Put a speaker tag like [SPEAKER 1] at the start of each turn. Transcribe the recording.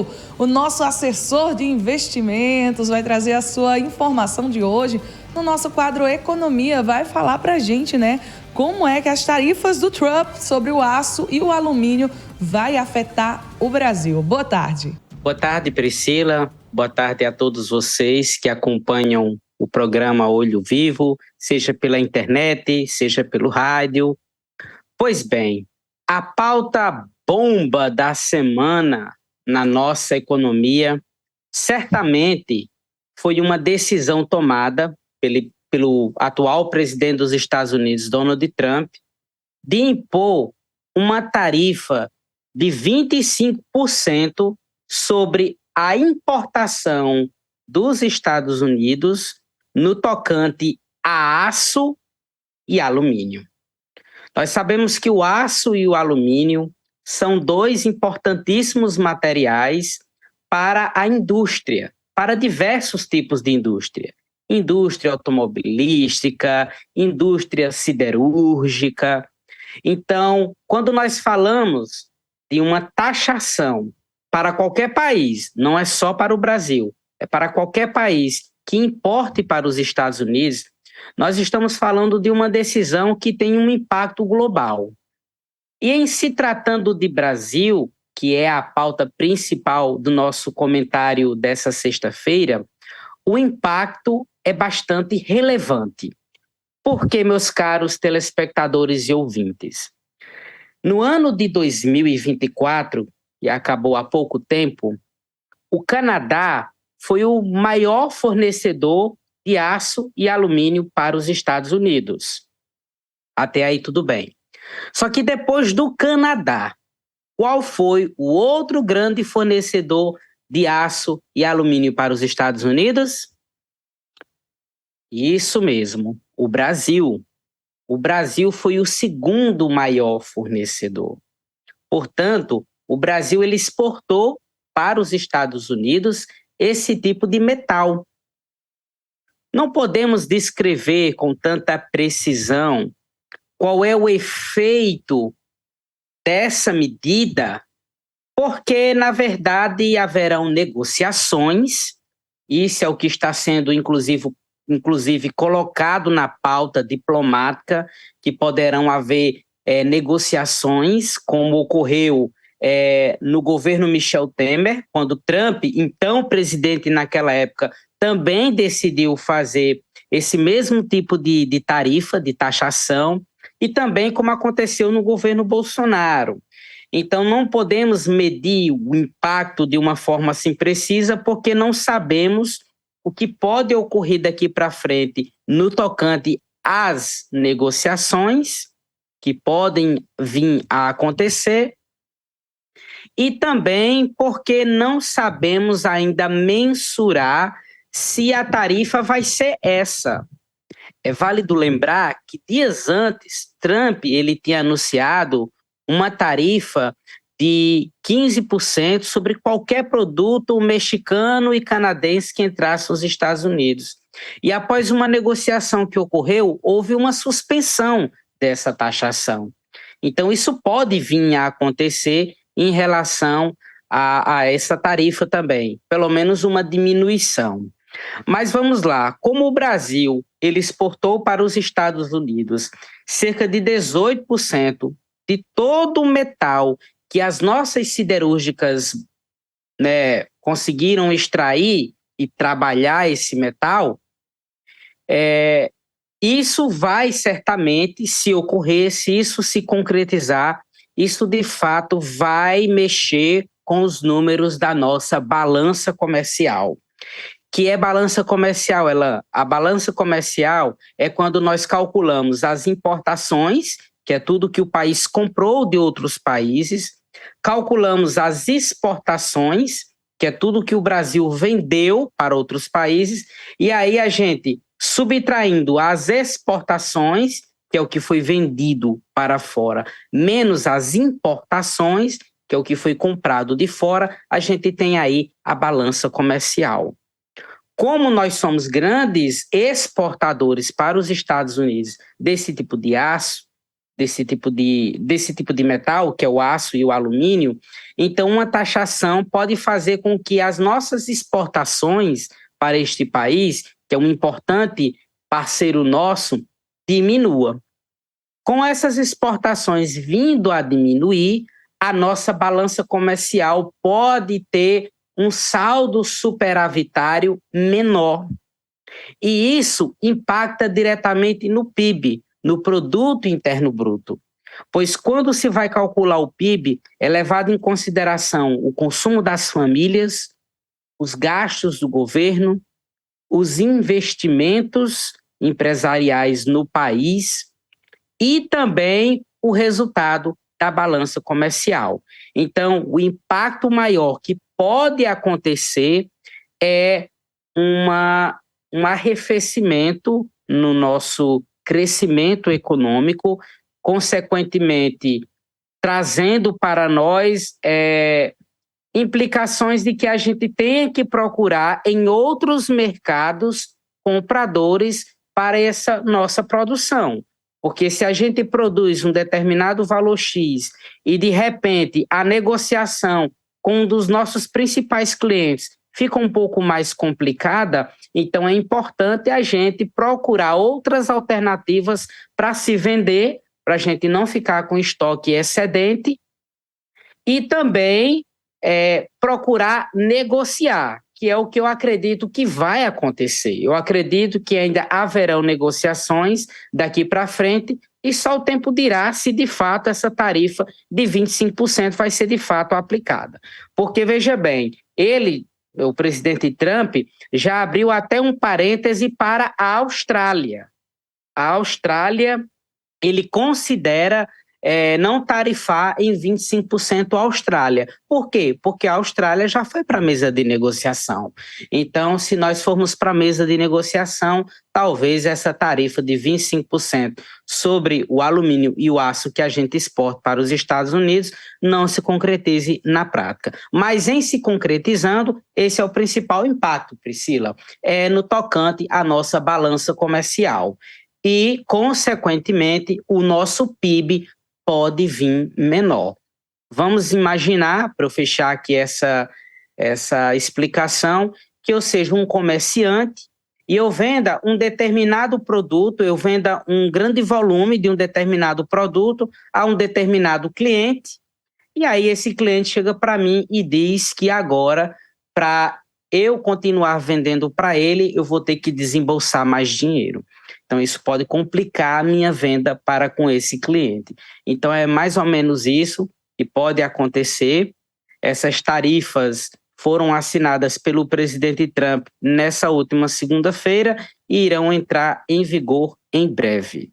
[SPEAKER 1] Brasil. O nosso assessor de investimentos vai trazer a sua informação de hoje no nosso quadro Economia. Vai falar pra gente, né, como é que as tarifas do Trump sobre o aço e o alumínio vai afetar o Brasil. Boa tarde.
[SPEAKER 2] Boa tarde, Priscila. Boa tarde a todos vocês que acompanham o programa Olho Vivo, seja pela internet, seja pelo rádio. Pois bem, a pauta bomba da semana na nossa economia certamente foi uma decisão tomada pelo atual presidente dos Estados Unidos, Donald Trump, de impor uma tarifa de 25% sobre a importação dos Estados Unidos no tocante a aço e alumínio. Nós sabemos que o aço e o alumínio são dois importantíssimos materiais para a indústria, para diversos tipos de indústria. Indústria automobilística, indústria siderúrgica. Então, quando nós falamos de uma taxação para qualquer país, não é só para o Brasil, é para qualquer país que importe para os Estados Unidos, nós estamos falando de uma decisão que tem um impacto global. E em se tratando de Brasil, que é a pauta principal do nosso comentário dessa sexta-feira, o impacto é bastante relevante. Por quê, meus caros telespectadores e ouvintes? No ano de 2024, e acabou há pouco tempo, o Canadá foi o maior fornecedor de aço e alumínio para os Estados Unidos. Até aí tudo bem. Só que depois do Canadá, qual foi o outro grande fornecedor de aço e alumínio para os Estados Unidos? Isso mesmo, o Brasil. O Brasil foi o segundo maior fornecedor. Portanto, o Brasil ele exportou para os Estados Unidos esse tipo de metal. Não podemos descrever com tanta precisão qual é o efeito dessa medida, porque, na verdade, haverão negociações, isso é o que está sendo, inclusive colocado na pauta diplomática, que poderão haver negociações, como ocorreu no governo Michel Temer, quando Trump, então presidente naquela época, também decidiu fazer esse mesmo tipo de tarifa, de taxação, e também como aconteceu no governo Bolsonaro. Então, não podemos medir o impacto de uma forma assim precisa, porque não sabemos o que pode ocorrer daqui para frente no tocante às negociações que podem vir a acontecer, e também porque não sabemos ainda mensurar se a tarifa vai ser essa. É válido lembrar que dias antes, Trump ele tinha anunciado uma tarifa de 15% sobre qualquer produto mexicano e canadense que entrasse nos Estados Unidos. E após uma negociação que ocorreu, houve uma suspensão dessa taxação. Então, isso pode vir a acontecer em relação a essa tarifa também, pelo menos uma diminuição. Mas vamos lá, como o Brasil ele exportou para os Estados Unidos cerca de 18% de todo o metal que as nossas siderúrgicas, né, conseguiram extrair e trabalhar esse metal, isso vai certamente, se ocorrer, se isso se concretizar, isso de fato vai mexer com os números da nossa balança comercial. Que é balança comercial, a balança comercial é quando nós calculamos as importações, que é tudo que o país comprou de outros países, calculamos as exportações, que é tudo que o Brasil vendeu para outros países, e aí a gente, subtraindo as exportações, que é o que foi vendido para fora, menos as importações, que é o que foi comprado de fora, a gente tem aí a balança comercial. Como nós somos grandes exportadores para os Estados Unidos desse tipo de aço, desse tipo de metal, que é o aço e o alumínio. Então, uma taxação pode fazer com que as nossas exportações para este país, que é um importante parceiro nosso, diminua. Com essas exportações vindo a diminuir, a nossa balança comercial pode ter um saldo superavitário menor. E isso impacta diretamente no PIB, no Produto Interno Bruto. Pois quando se vai calcular o PIB, é levado em consideração o consumo das famílias, os gastos do governo, os investimentos empresariais no país e também o resultado da balança comercial. Então, o impacto maior que pode acontecer é um arrefecimento no nosso crescimento econômico, consequentemente, trazendo para nós implicações de que a gente tenha que procurar em outros mercados compradores para essa nossa produção. Porque se a gente produz um determinado valor X e, de repente, a negociação com um dos nossos principais clientes fica um pouco mais complicada, então é importante a gente procurar outras alternativas para se vender, para a gente não ficar com estoque excedente e também procurar negociar, que é o que eu acredito que vai acontecer. Eu acredito que ainda haverão negociações daqui para frente e só o tempo dirá se de fato essa tarifa de 25% vai ser de fato aplicada. Porque, veja bem, o presidente Trump, já abriu até um parêntese para a Austrália. A Austrália, ele considera não tarifar em 25% a Austrália. Por quê? Porque a Austrália já foi para a mesa de negociação. Então, se nós formos para a mesa de negociação, talvez essa tarifa de 25% sobre o alumínio e o aço que a gente exporta para os Estados Unidos não se concretize na prática. Mas em se concretizando, esse é o principal impacto, Priscila, no tocante à nossa balança comercial. E, consequentemente, o nosso PIB pode vir menor. Vamos imaginar, para eu fechar aqui essa explicação, que eu seja um comerciante e eu venda um determinado produto, eu venda um grande volume de um determinado produto a um determinado cliente, e aí esse cliente chega para mim e diz que agora, para eu continuar vendendo para ele, eu vou ter que desembolsar mais dinheiro. Então, isso pode complicar a minha venda para com esse cliente. Então, é mais ou menos isso que pode acontecer. Essas tarifas foram assinadas pelo presidente Trump nessa última segunda-feira e irão entrar em vigor em breve.